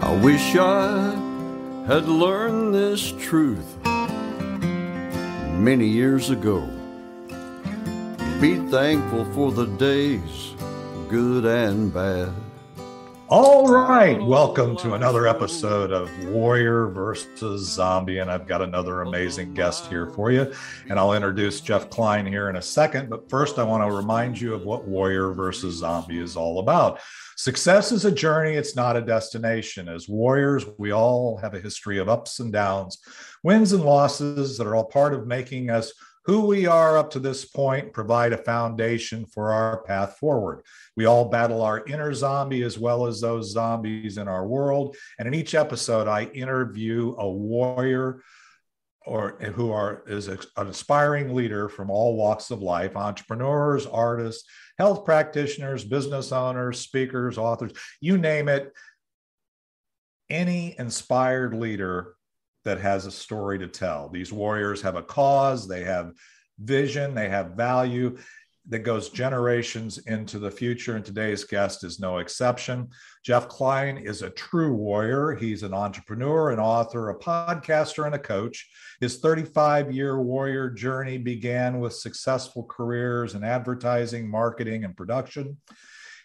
I wish I had learned this truth many years ago. Be thankful for the days, good and bad. All right, welcome to another episode of Warrior versus Zombie, and I've got another amazing guest here for you, and I'll introduce Jeff Klein here in a second, but first I want to remind you of what Warrior versus Zombie is all about. Success is a journey, it's not a destination. As warriors, we all have a history of ups and downs, wins and losses that are all part of making us who we are up to this point, provide a foundation for our path forward. We all battle our inner zombie as well as those zombies in our world. And in each episode, I interview a warrior is an aspiring leader from all walks of life, entrepreneurs, artists, health practitioners, business owners, speakers, authors, you name it. Any inspired leader that has a story to tell. These warriors have a cause, they have vision, they have value that goes generations into the future, and today's guest is no exception. Jeff Klein is a true warrior. He's an entrepreneur, an author, a podcaster, and a coach. His 35-year warrior journey began with successful careers in advertising, marketing, and production.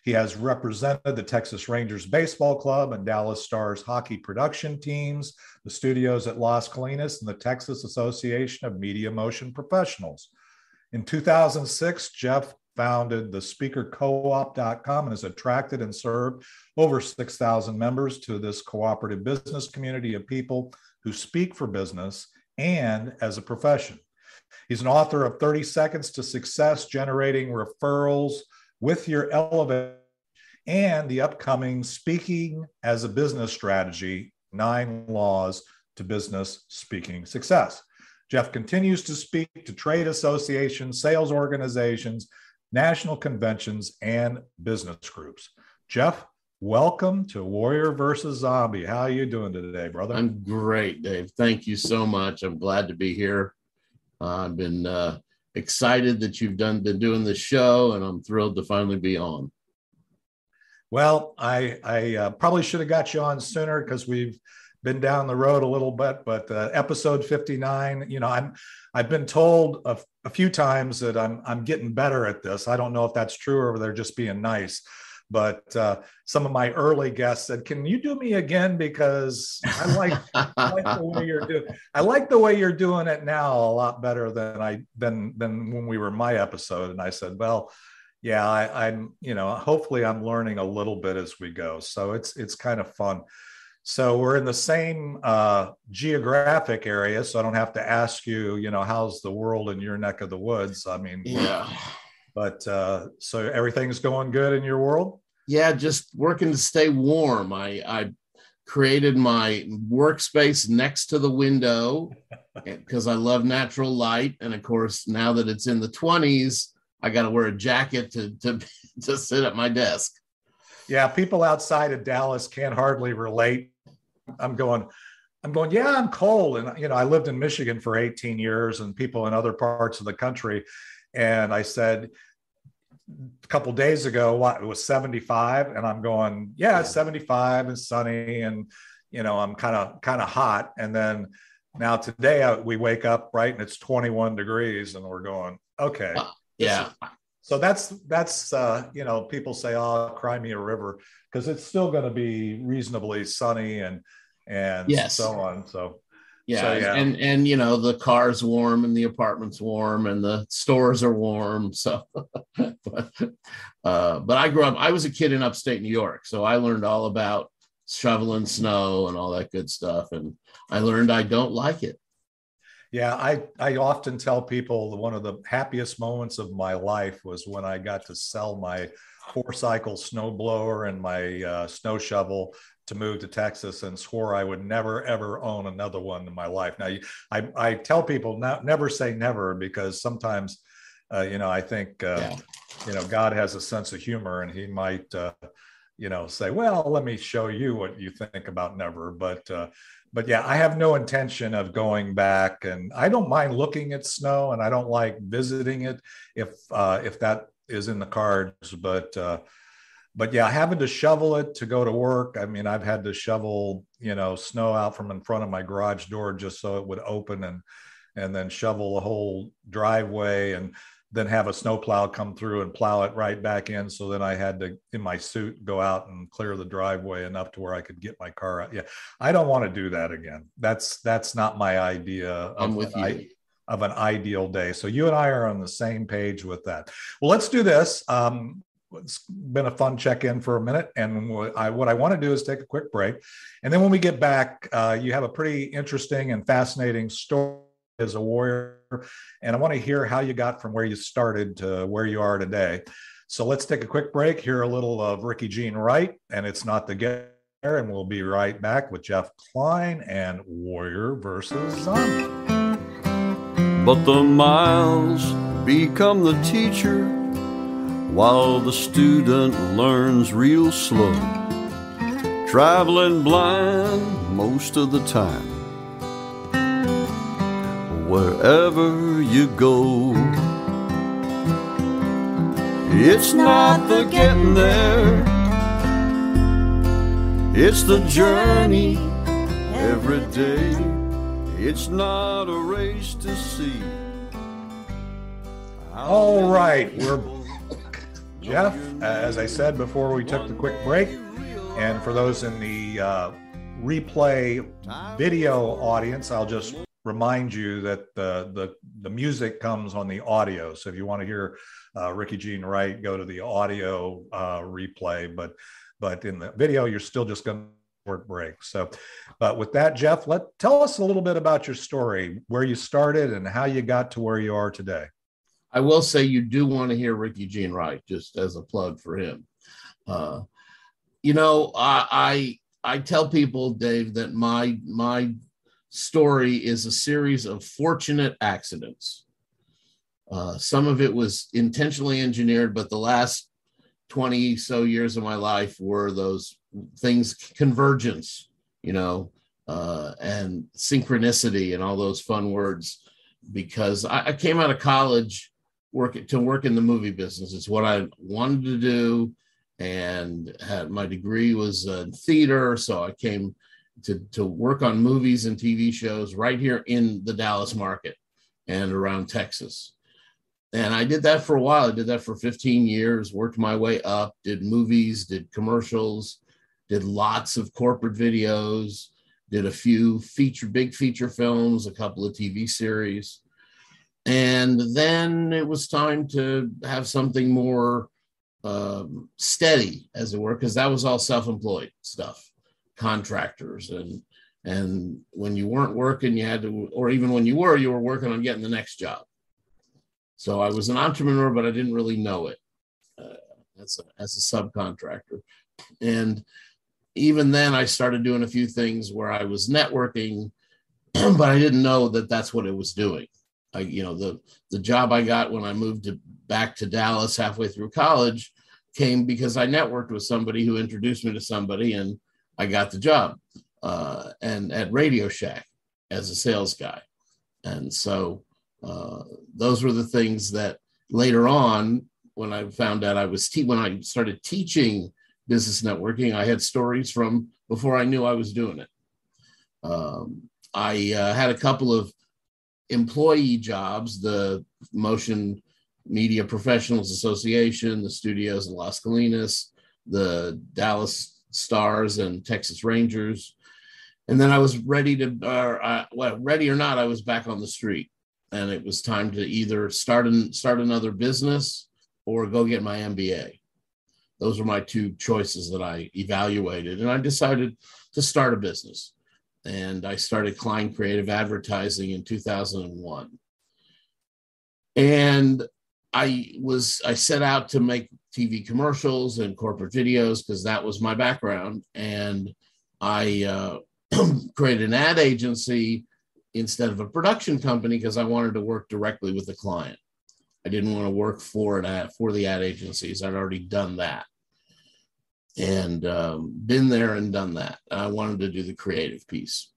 He has represented the Texas Rangers Baseball Club and Dallas Stars hockey production teams, the studios at Las Colinas, and the Texas Association of Media Motion Professionals. In 2006, Jeff founded the speakercoop.com and has attracted and served over 6,000 members to this cooperative business community of people who speak for business and as a profession. He's an author of 30 Seconds to Success, Generating Referrals with Your Elevator, and the upcoming Speaking as a Business Strategy, 9 Laws to Business Speaking Success. Jeff continues to speak to trade associations, sales organizations, national conventions, and business groups. Jeff, welcome to Warrior versus Zombie. How are you doing today, brother? I'm great, Dave. Thank you so much. I'm glad to be here. I've been excited that you've been doing this show, and I'm thrilled to finally be on. Well, I probably should have got you on sooner because we've been down the road a little bit, but episode 59, I've been told a few times that I'm getting better at this. I don't know if that's true or they're just being nice, but some of my early guests said, "Can you do me again? Because I like the way you're doing. I like the way you're doing it now a lot better than when we were my episode." And I said, "Well, yeah, I'm hopefully I'm learning a little bit as we go. So it's kind of fun." So we're in the same geographic area, so I don't have to ask you, how's the world in your neck of the woods? I mean, yeah. But so everything's going good in your world? Yeah, just working to stay warm. I created my workspace next to the window because I love natural light. And of course, now that it's in the 20s, I got to wear a jacket to sit at my desk. Yeah, people outside of Dallas can't hardly relate. I'm going, yeah, I'm cold. And, I lived in Michigan for 18 years and people in other parts of the country. And I said a couple of days ago, it was 75. And I'm going, yeah, it's 75 and sunny. And, I'm kind of hot. And then now today we wake up, right, and it's 21 degrees and we're going, okay. Yeah. So that's people say, "Oh, cry me a river," because it's still going to be reasonably sunny and yes. so on. So yeah. And the car's warm and the apartment's warm and the stores are warm. So, but I was a kid in upstate New York, so I learned all about shoveling snow and all that good stuff, and I learned I don't like it. Yeah, I often tell people one of the happiest moments of my life was when I got to sell my 4-cycle snowblower and my snow shovel to move to Texas, and swore I would never, ever own another one in my life. Now, I tell people never say never, because sometimes, I think, God has a sense of humor and he might, say, well, let me show you what you think about never. But yeah, I have no intention of going back, and I don't mind looking at snow, and I don't like visiting it if that is in the cards. But but yeah, having to shovel it to go to work. I mean, I've had to shovel, snow out from in front of my garage door just so it would open, and then shovel the whole driveway, and then have a snowplow come through and plow it right back in. So then I had to, in my suit, go out and clear the driveway enough to where I could get my car out. Yeah, I don't want to do that again. That's not my idea of an ideal day. So you and I are on the same page with that. Well, let's do this. It's been a fun check-in for a minute. And what I want to do is take a quick break. And then when we get back, you have a pretty interesting and fascinating story as a warrior. And I want to hear how you got from where you started to where you are today. So let's take a quick break, hear a little of Ricky Jean Wright, and It's Not the Get There, and we'll be right back with Jeff Klein and Warrior versus Zombie. But the miles become the teacher while the student learns real slow, traveling blind most of the time. Wherever you go, it's not the getting there, it's the journey every day. It's not a race to see. All right, we're Jeff, as I said before we took the quick break, and for those in the replay video audience, I'll just remind you that the music comes on the audio. So if you want to hear Ricky Jean Wright, go to the audio replay. But in the video, you're still just going to short break. So, but with that, Jeff, tell us a little bit about your story, where you started and how you got to where you are today. I will say you do want to hear Ricky Jean Wright, just as a plug for him. I tell people, Dave, that my story is a series of fortunate accidents. Some of it was intentionally engineered, but the last 20 so years of my life were those things, convergence, and synchronicity and all those fun words, because I came out of college to work in the movie business. It's what I wanted to do, and my degree was in theater. So I came to work on movies and TV shows right here in the Dallas market and around Texas. And I did that for a while. I did that for 15 years, worked my way up, did movies, did commercials, did lots of corporate videos, did a few big feature films, a couple of TV series. And then it was time to have something more steady, as it were, because that was all self-employed stuff, contractors. And when you weren't working, you had to, or even when you were working on getting the next job. So I was an entrepreneur, but I didn't really know it as a subcontractor. And even then, I started doing a few things where I was networking, but I didn't know that that's what it was doing. The job I got when I moved back to Dallas halfway through college came because I networked with somebody who introduced me to somebody, and I got the job and at Radio Shack as a sales guy. And so those were the things that later on, when I found out when I started teaching business networking, I had stories from before I knew I was doing it. I had a couple of employee jobs, the Motion Media Professionals Association, the studios in Las Colinas, the Dallas Stars and Texas Rangers. And then I was ready or not, I was back on the street. And it was time to either start another business or go get my MBA. Those were my two choices that I evaluated. And I decided to start a business. And I started Klein Creative Advertising in 2001. And I set out to make TV commercials and corporate videos because that was my background. And I created an ad agency instead of a production company because I wanted to work directly with the client. I didn't want to work for the ad agencies. I'd already done that and been there and done that. I wanted to do the creative piece.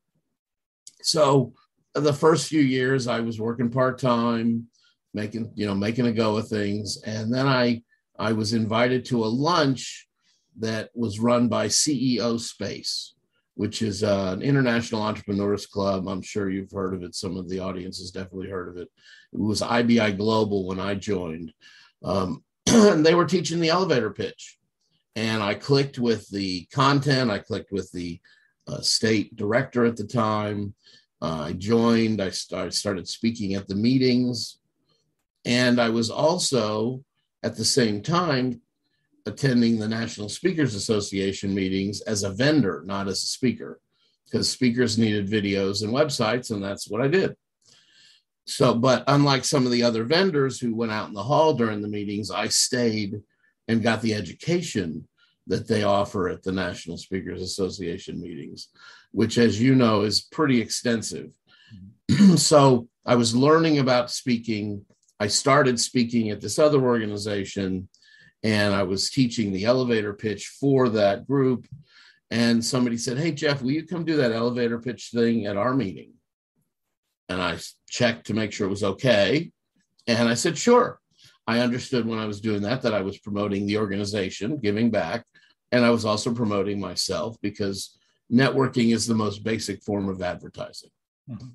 So the first few years I was working part-time, making a go of things. And then I was invited to a lunch that was run by CEO Space, which is an international entrepreneurs club. I'm sure you've heard of it. Some of the audience has definitely heard of it. It was IBI Global when I joined. And they were teaching the elevator pitch. And I clicked with the content. I clicked with the state director at the time. I joined. I started speaking at the meetings. And I was also, at the same time, attending the National Speakers Association meetings as a vendor, not as a speaker, because speakers needed videos and websites, and that's what I did. So, but unlike some of the other vendors who went out in the hall during the meetings, I stayed and got the education that they offer at the National Speakers Association meetings, which, as you know, is pretty extensive. So I was learning about speaking. I started speaking at this other organization, and I was teaching the elevator pitch for that group. And somebody said, "Hey, Jeff, will you come do that elevator pitch thing at our meeting?" And I checked to make sure it was okay. And I said, sure. I understood when I was doing that I was promoting the organization, giving back. And I was also promoting myself, because networking is the most basic form of advertising. Mm-hmm.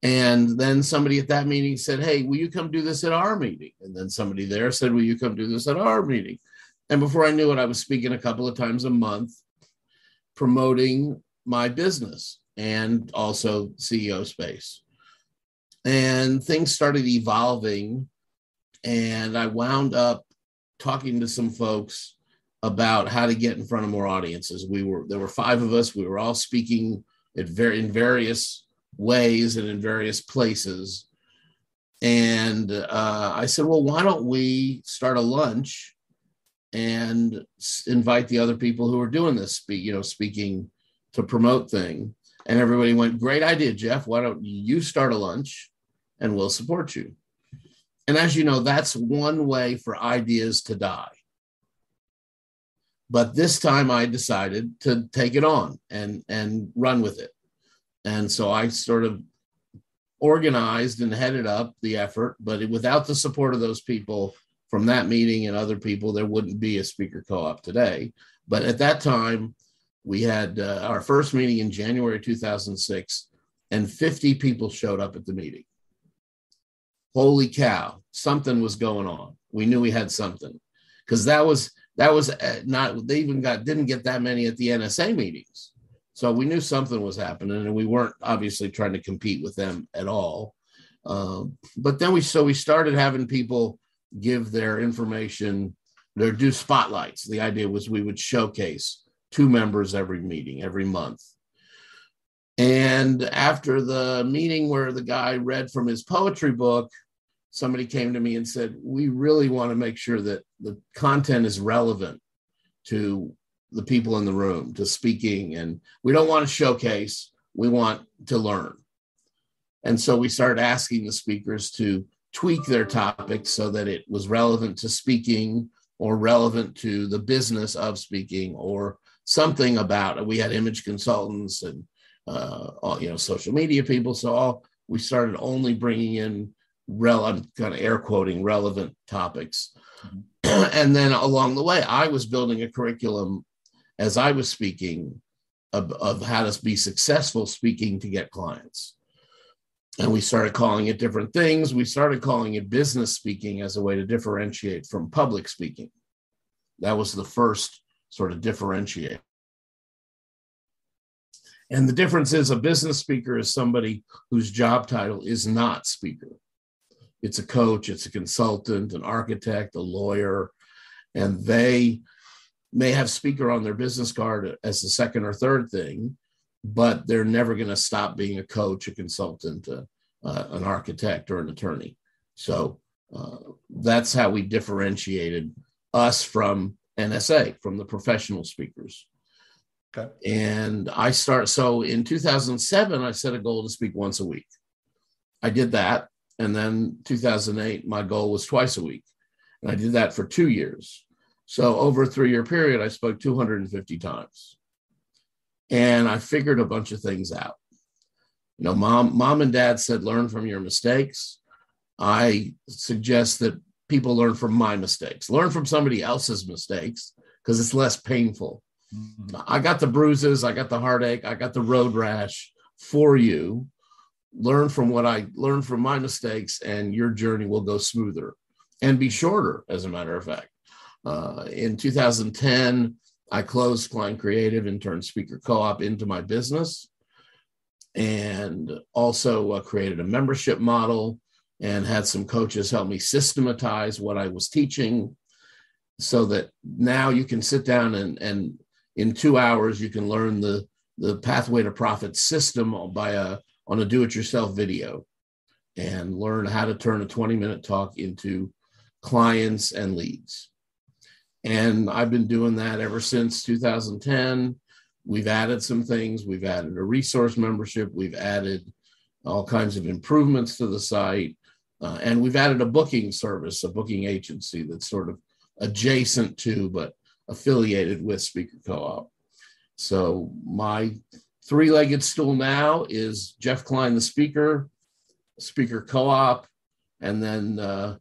And then somebody at that meeting said, "Hey, will you come do this at our meeting?" And then somebody there said, "Will you come do this at our meeting?" And before I knew it, I was speaking a couple of times a month, promoting my business and also CEO Space. And things started evolving, and I wound up talking to some folks about how to get in front of more audiences. There were 5 of us. We were all speaking in various ways and in various places. And I said, well, why don't we start a lunch and invite the other people who are doing this, speaking to promote thing. And everybody went, "Great idea, Jeff. Why don't you start a lunch and we'll support you?" And as you know, that's one way for ideas to die. But this time I decided to take it on and run with it. And so I sort of organized and headed up the effort, but without the support of those people from that meeting and other people, there wouldn't be a speaker co-op today. But at that time, we had our first meeting in January 2006, and 50 people showed up at the meeting. Holy cow, something was going on. We knew we had something, because that was not, they even didn't get that many at the NSA meetings. So we knew something was happening, and we weren't obviously trying to compete with them at all. But then we started having people give their information, do spotlights. The idea was we would showcase 2 members every meeting, every month. And after the meeting where the guy read from his poetry book, somebody came to me and said, "We really want to make sure that the content is relevant to the people in the room, to speaking, and we don't want to showcase, we want to learn." And so we started asking the speakers to tweak their topics so that it was relevant to speaking or relevant to the business of speaking, or something about it. We had image consultants and social media people. So we started only bringing in I'm kind of air quoting relevant topics. Mm-hmm. And then along the way, I was building a curriculum as I was speaking of how to be successful speaking to get clients. And we started calling it different things. We started calling it business speaking as a way to differentiate from public speaking. That was the first sort of differentiate. And the difference is, a business speaker is somebody whose job title is not speaker. It's a coach, it's a consultant, an architect, a lawyer, and they may have speaker on their business card as the second or third thing, but they're never going to stop being a coach, a consultant, an architect, or an attorney. So that's how we differentiated us from NSA, from the professional speakers. Okay. And so in 2007, I set a goal to speak once a week. I did that. And then 2008, my goal was twice a week. And I did that for 2 years. So over a 3-year period, I spoke 250 times. And I figured a bunch of things out. Mom and dad said, learn from your mistakes. I suggest that people learn from my mistakes, learn from somebody else's mistakes, because it's less painful. Mm-hmm. I got the bruises, I got the heartache, I got the road rash for you. Learn from what I learned from my mistakes, and your journey will go smoother and be shorter, as a matter of fact. In 2010, I closed Klein Creative and turned Speaker Co-op into my business, and also created a membership model and had some coaches help me systematize what I was teaching, so that now you can sit down and in 2 hours, you can learn the Pathway to Profit system on a do-it-yourself video, and learn how to turn a 20-minute talk into clients and leads. And I've been doing that ever since 2010. We've added some things. We've added a resource membership. We've added all kinds of improvements to the site. And we've added a booking service, a booking agency that's sort of adjacent to, but affiliated with Speaker Co-op. So my three-legged stool now is Jeff Klein, the speaker, Speaker Co-op, and then a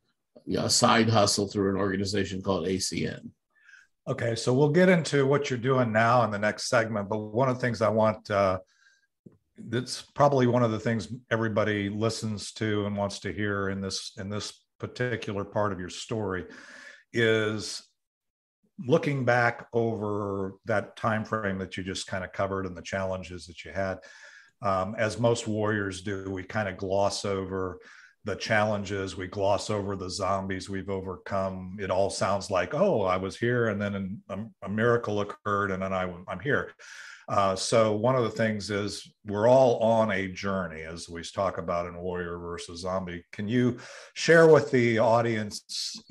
side hustle through an organization called ACN. Okay, so we'll get into what you're doing now in the next segment, but one of the things I want, that's probably one of the things everybody listens to and wants to hear in this particular part of your story, is looking back over that time frame that you just kind of covered and the challenges that you had. As most warriors do, we kind of gloss over the challenges, we gloss over the zombies we've overcome. It all sounds like, oh, I was here and then a miracle occurred and then I'm here. So one of the things is we're all on a journey, as we talk about in Warrior versus Zombie. Can you share with the audience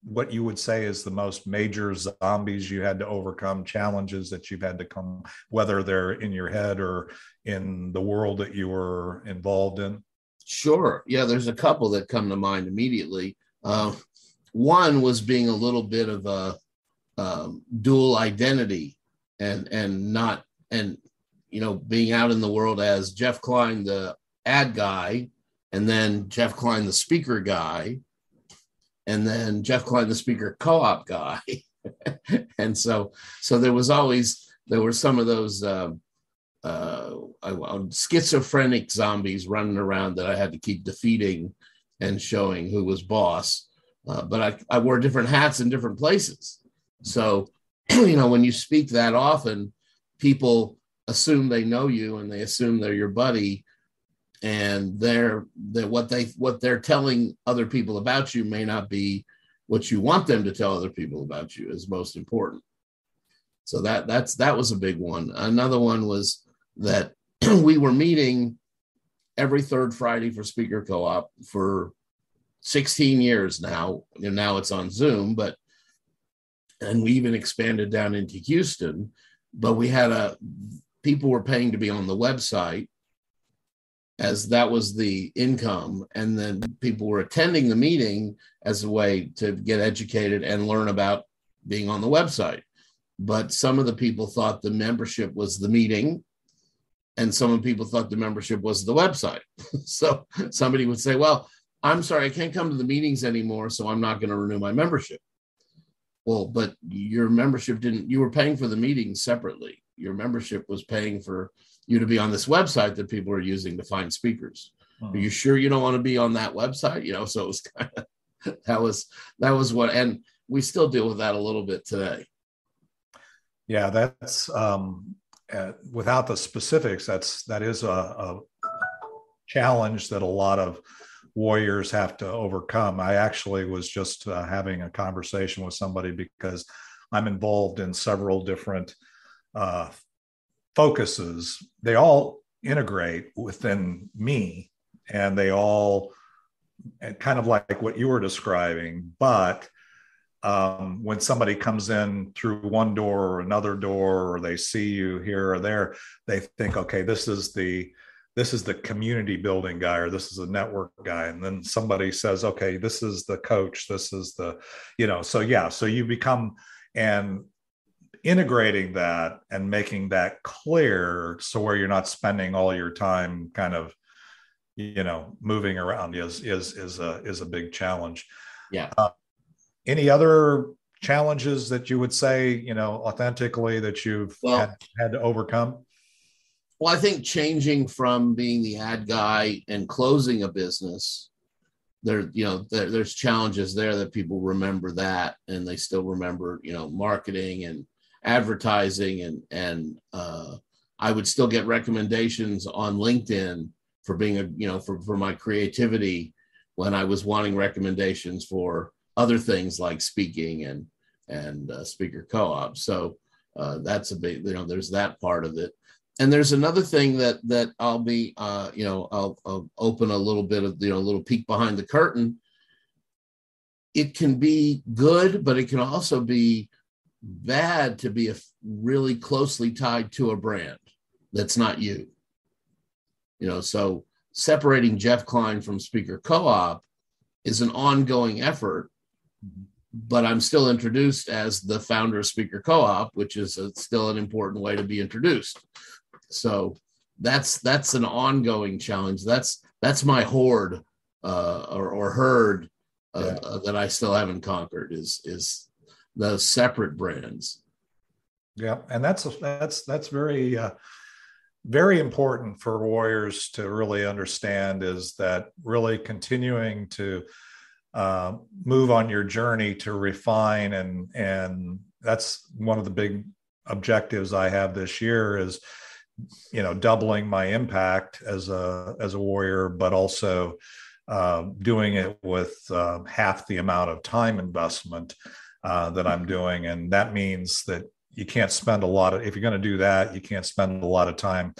what you would say is the most major zombies you had to overcome, challenges that you've had to come, whether they're in your head or in the world that you were involved in? Sure. Yeah, there's a couple that come to mind immediately. One was being a little bit of a dual identity and being out in the world as Jeff Klein, the ad guy, and then Jeff Klein, the speaker guy, and then Jeff Klein, the Speaker Co-op guy. And so there were some of those schizophrenic zombies running around that I had to keep defeating and showing who was boss. But I wore different hats in different places. So, when you speak that often, people assume they know you and they assume they're your buddy. And what they're telling other people about you may not be what you want them to tell other people about you is most important. So that was a big one. Another one was that we were meeting every third Friday for Speaker Co-op for 16 years now. And now it's on Zoom, and we even expanded down into Houston, but we had people were paying to be on the website, as that was the income. And then people were attending the meeting as a way to get educated and learn about being on the website. But some of the people thought the membership was the meeting, and some of the people thought the membership was the website. So somebody would say, well, I'm sorry, I can't come to the meetings anymore, so I'm not going to renew my membership. Well, but your membership you were paying for the meetings separately. Your membership was paying for you to be on this website that people are using to find speakers. Are you sure you don't want to be on that website? So it was kind of, that was what, and we still deal with that a little bit today. Yeah, that's without the specifics, that is a challenge that a lot of warriors have to overcome. I actually was just having a conversation with somebody because I'm involved in several different focuses. They all integrate within me, and they all kind of like what you were describing. But when somebody comes in through one door or another door, or they see you here or there, they think, okay, this is the community building guy, or this is a network guy. And then somebody says, okay, this is the coach, this is the, so you become, and integrating that and making that clear, so where you're not spending all your time kind of, moving around is a big challenge. Yeah. Any other challenges that you would say, authentically that you've Well, had to overcome? well, I think changing from being the ad guy and closing a business, there's challenges there that people remember that, and they still remember, marketing and advertising, and I would still get recommendations on LinkedIn for being for my creativity when I was wanting recommendations for other things like speaking and speaker co-op. So that's a big, there's that part of it. And there's another thing that I'll be, I'll open a little bit of, a little peek behind the curtain. It can be good, but it can also be bad to be really closely tied to a brand that's not you. So separating Jeff Klein from Speaker Co-op is an ongoing effort, but I'm still introduced as the founder of Speaker Co-op, which is still an important way to be introduced. So that's an ongoing challenge. That's my horde or herd that I still haven't conquered is those separate brands. Yeah, and that's very very important for warriors to really understand, is that really continuing to move on your journey to refine, and that's one of the big objectives I have this year is doubling my impact as a warrior, but also doing it with half the amount of time investment that I'm doing. And that means that you can't spend if you're going to do that, you can't spend a lot of time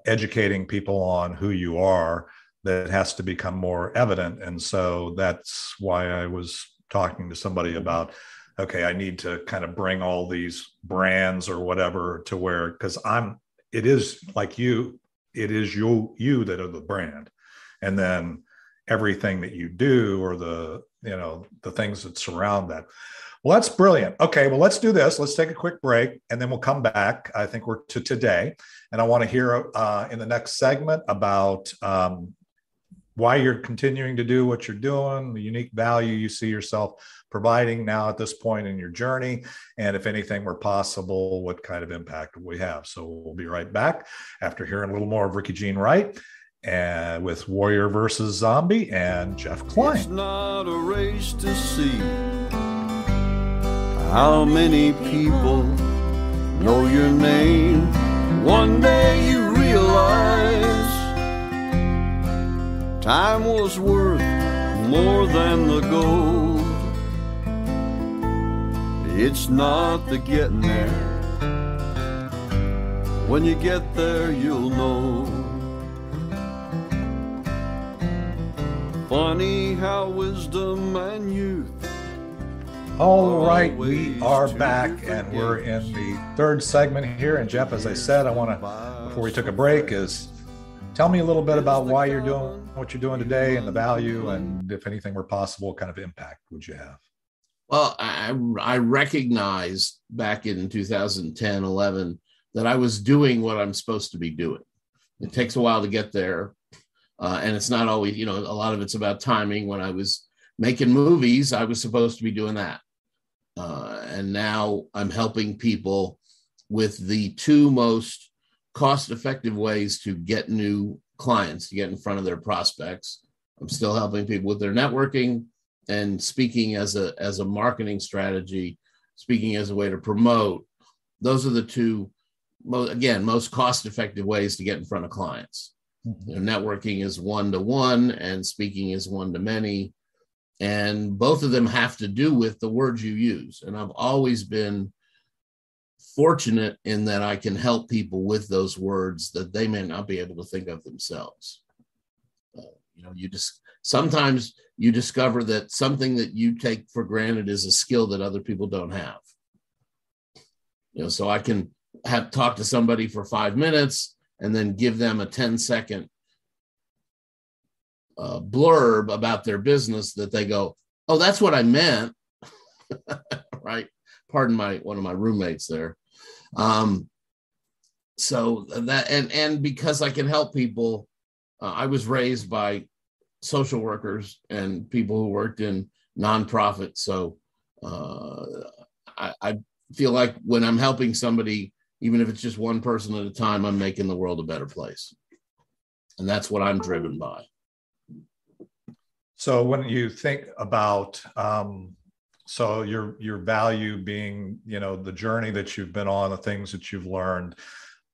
educating people on who you are. That has to become more evident. And so that's why I was talking to somebody about, okay, I need to kind of bring all these brands or whatever to where, because it is like you that are the brand. And then everything that you do, or the things that surround that. Well, that's brilliant. Okay, well, let's do this. Let's take a quick break, and then we'll come back. I think we're to today. And I want to hear in the next segment about why you're continuing to do what you're doing, the unique value you see yourself providing now at this point in your journey, and if anything were possible, what kind of impact we have. So we'll be right back after hearing a little more of Ricky Jean Wright and with Warrior versus Zombie and Jeff Klein. It's not a race to see how many people know your name. One day you realize time was worth more than the gold. It's not the getting there. When you get there, you'll know. Funny how wisdom and youth. All right, we are back, and we're in the third segment here. And Jeff, as I said, I want to, before we took a break, is tell me a little bit about why you're doing what you're doing today and the value, and if anything were possible, what kind of impact would you have? Well, I recognized back in 2010, 11, that I was doing what I'm supposed to be doing. It takes a while to get there. And it's not always, a lot of it's about timing. When I was making movies, I was supposed to be doing that. And now I'm helping people with the two most cost-effective ways to get new clients, to get in front of their prospects. I'm still helping people with their networking and speaking as a marketing strategy, speaking as a way to promote. Those are the two, most cost-effective ways to get in front of clients. Mm-hmm. Networking is one-to-one and speaking is one-to-many. And both of them have to do with the words you use. And I've always been fortunate in that I can help people with those words that they may not be able to think of themselves. Sometimes you discover that something that you take for granted is a skill that other people don't have. So I can talk to somebody for 5 minutes and then give them a 10-second blurb about their business that they go, oh, that's what I meant. Right. Pardon one of my roommates there. So that, and because I can help people, I was raised by social workers and people who worked in nonprofits. So I feel like when I'm helping somebody, even if it's just one person at a time, I'm making the world a better place. And that's what I'm driven by. So when you think about, so your value being, the journey that you've been on, the things that you've learned,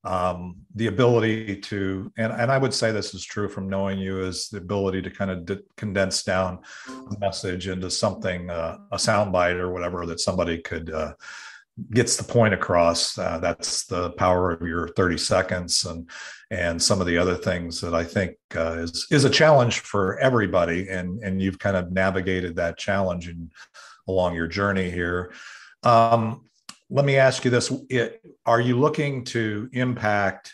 the ability to, and I would say this is true from knowing you, is the ability to kind of condense down a message into something, a soundbite or whatever that somebody could, gets the point across. That's the power of your 30 seconds and some of the other things that I think is a challenge for everybody. And you've kind of navigated that challenge along your journey here. Let me ask you this. Are you looking to impact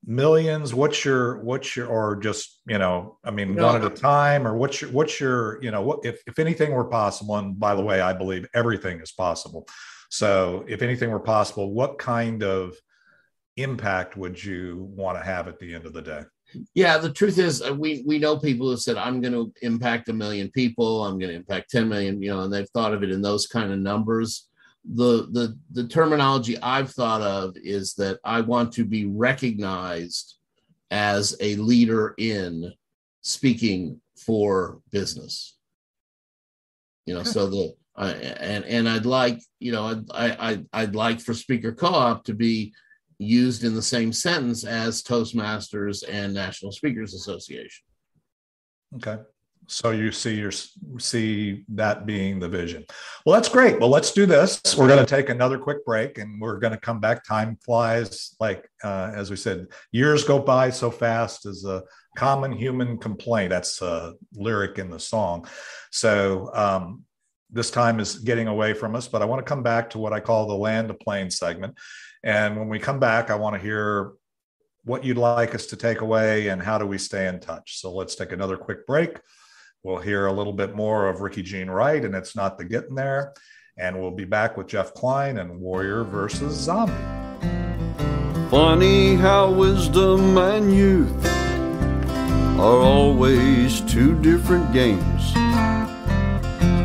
millions? What's your, or just, one at a time, or what's your, if anything were possible, and by the way, I believe everything is possible. So if anything were possible, what kind of impact would you want to have at the end of the day? Yeah, the truth is we know people who said, I'm going to impact 1 million people. I'm going to impact 10 million, and they've thought of it in those kind of numbers. The terminology I've thought of is that I want to be recognized as a leader in speaking for business. So I'd like, I'd like for Speaker Co-op to be used in the same sentence as Toastmasters and National Speakers Association. Okay. So you see that being the vision. Well, that's great. Well, let's do this. We're going to take another quick break, and we're going to come back. Time flies, like as we said, years go by so fast, is a common human complaint. That's a lyric in the song. So this time is getting away from us, but I want to come back to what I call the land to plane segment. And when we come back, I want to hear what you'd like us to take away and how do we stay in touch. So let's take another quick break. We'll hear a little bit more of Ricky Jean Wright, and It's Not the Getting There. And we'll be back with Jeff Klein and Warrior versus Zombie. Funny how wisdom and youth are always two different games.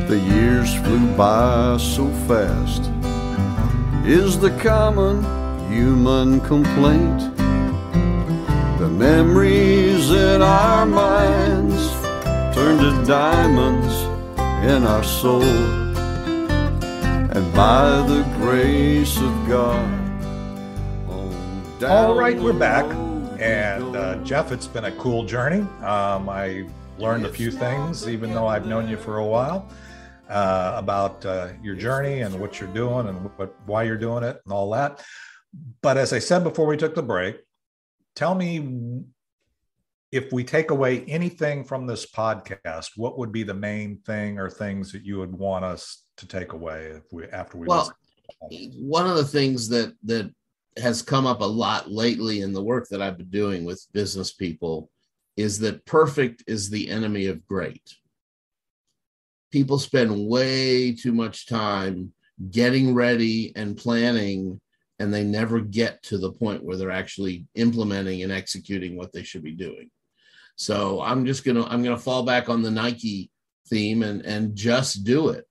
The years flew by so fast, is the common human complaint. The memories in our minds turn to diamonds in our soul, and by the grace of God. All right, we're back. And Jeff, it's been a cool journey. I learned a few things, even though I've known you for a while, about your journey and what you're doing and why you're doing it and all that. But as I said before we took the break, tell me, if we take away anything from this podcast, what would be the main thing or things that you would want us to take away after we listen? One of the things that has come up a lot lately in the work that I've been doing with business people is that perfect is the enemy of great. People spend way too much time getting ready and planning, and they never get to the point where they're actually implementing and executing what they should be doing. So I'm gonna fall back on the Nike theme and just do it.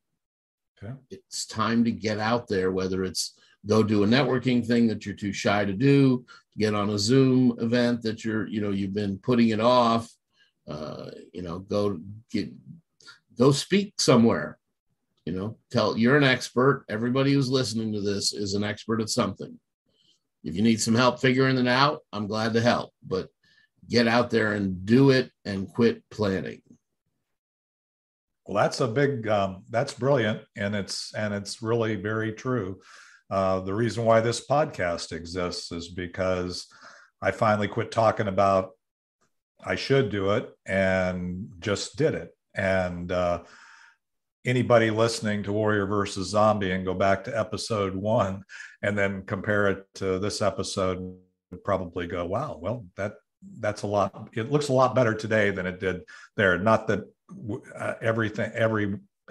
Okay. It's time to get out there, whether it's go do a networking thing that you're too shy to do, get on a Zoom event that you've been putting it off, go speak somewhere, tell you're an expert. Everybody who's listening to this is an expert at something. If you need some help figuring it out, I'm glad to help, but get out there and do it and quit planning. Well, that's a big, that's brilliant. And it's really very true. The reason why this podcast exists is because I finally quit talking about I should do it and just did it. And anybody listening to Warrior versus Zombie and go back to episode 1 and then compare it to this episode would probably go, wow, well, that's a lot. It looks a lot better today than it did there. Not that every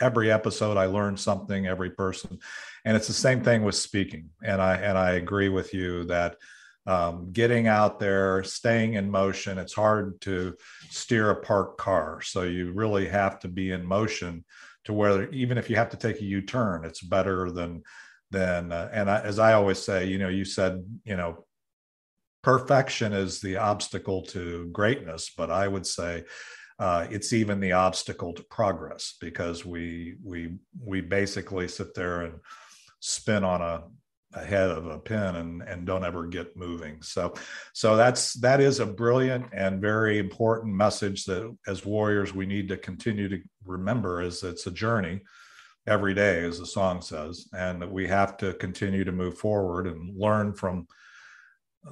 episode I learned something, every person. And it's the same thing with speaking. And I agree with you that getting out there, staying in motion, it's hard to steer a parked car. So you really have to be in motion to where even if you have to take a U-turn, it's better than as I always say, you said, perfection is the obstacle to greatness, but I would say it's even the obstacle to progress, because we basically sit there and spin on a head of a pin and don't ever get moving. So that is a brilliant and very important message that as warriors we need to continue to remember, is it's a journey every day, as the song says, and that we have to continue to move forward and learn from.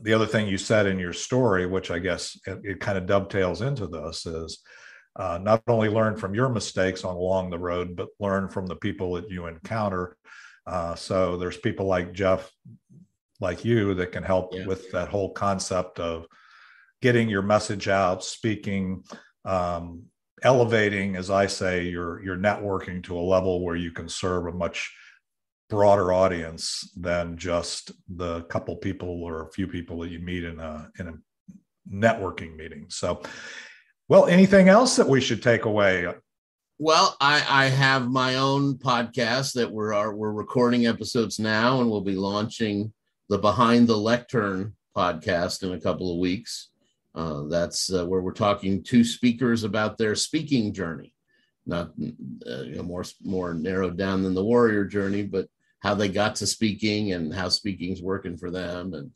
The other thing you said in your story, which I guess it kind of dovetails into this, is not only learn from your mistakes along the road, but learn from the people that you encounter. So there's people like Jeff, like you, that can help with that whole concept of getting your message out, speaking, elevating, as I say, your networking to a level where you can serve a much broader audience than just the couple people or a few people that you meet in a networking meeting. So, well, anything else that we should take away? Well, I have my own podcast that we're recording episodes now, and we'll be launching the Behind the Lectern podcast in a couple of weeks. That's where we're talking to speakers about their speaking journey, not more narrowed down than the warrior journey, but how they got to speaking and how speaking's working for them. And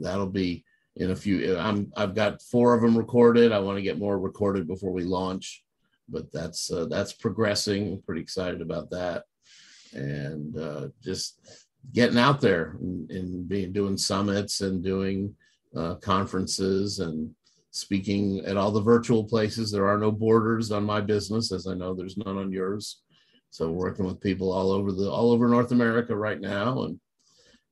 that'll be in a few. I've got 4 of them recorded. I want to get more recorded before we launch, but that's progressing. I'm pretty excited about that, and just getting out there and doing summits and doing conferences and speaking at all the virtual places. There are no borders on my business, as I know there's none on yours. So working with people all over North America right now, and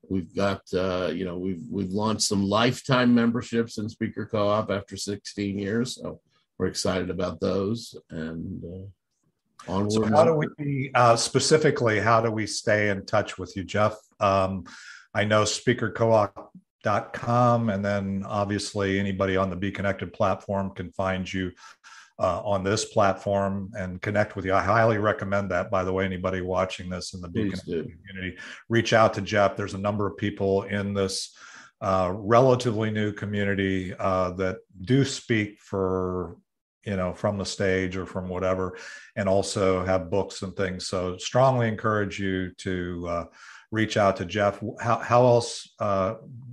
we've got we've launched some lifetime memberships in Speaker Co-op after 16 years. So we're excited about those. And onward. So how do we specifically? How do we stay in touch with you, Jeff? I know speakercoop.com, and then obviously anybody on the Be Connected platform can find you on this platform and connect with you. I highly recommend that, by the way. Anybody watching this in the Be Connected community, reach out to Jeff. There's a number of people in this relatively new community that do speak from the stage or from whatever, and also have books and things. So strongly encourage you to reach out to Jeff. How else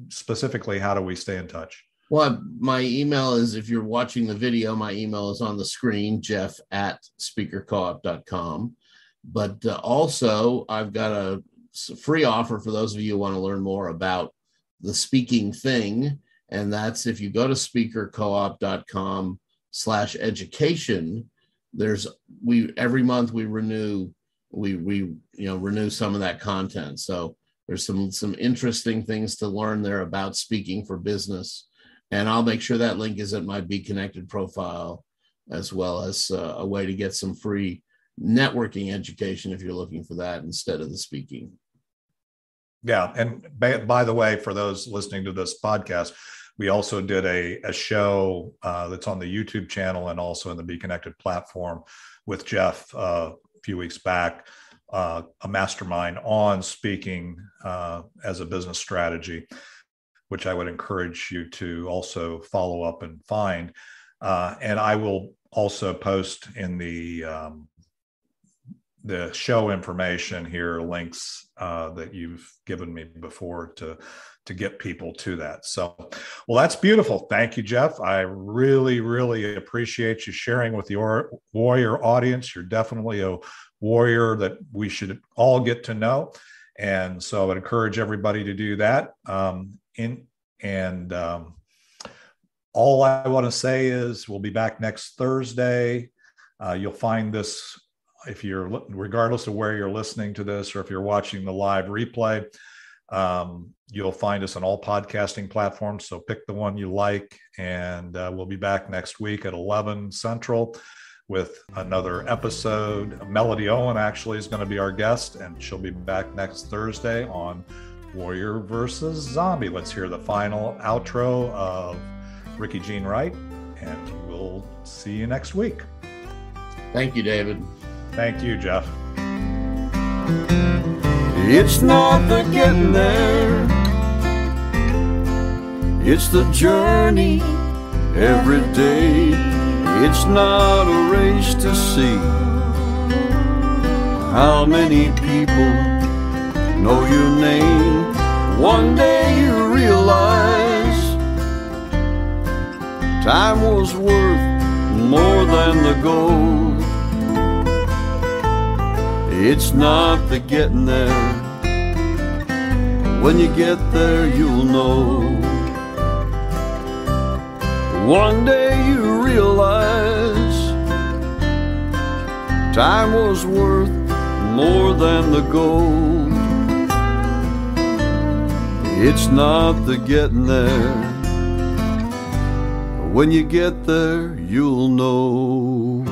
specifically, how do we stay in touch? Well, my email is, if you're watching the video, my email is on the screen, jeff@speakercoop.com. But also, I've got a free offer for those of you who want to learn more about the speaking thing. And that's if you go to speakercoop.com/education, every month we renew some of that content. So there's some interesting things to learn there about speaking for business. And I'll make sure that link is at my Be Connected profile, as well as a way to get some free networking education if you're looking for that instead of the speaking. Yeah. And by the way, for those listening to this podcast, we also did a show that's on the YouTube channel and also in the Be Connected platform with Jeff a few weeks back, a mastermind on speaking as a business strategy, which I would encourage you to also follow up and find. And I will also post in the show information here links that you've given me before to get people to that. So, well, that's beautiful. Thank you, Jeff. I really, really appreciate you sharing with your warrior audience. You're definitely a warrior that we should all get to know. And so I would encourage everybody to do that. All I want to say is we'll be back next Thursday. You'll find this, regardless of where you're listening to this, or if you're watching the live replay, you'll find us on all podcasting platforms. So pick the one you like, and we'll be back next week at 11 Central with another episode. Melody Owen actually is going to be our guest, and she'll be back next Thursday on Warrior versus Zombie. Let's hear the final outro of Ricky Jean Wright, and we'll see you next week. Thank you, David. Thank you, Jeff. It's not the getting there, it's the journey every day. It's not a race to see how many people know your name. One day you realize time was worth more than the gold. It's not the getting there, when you get there you'll know. One day you realize time was worth more than the gold. It's not the getting there, when you get there you'll know.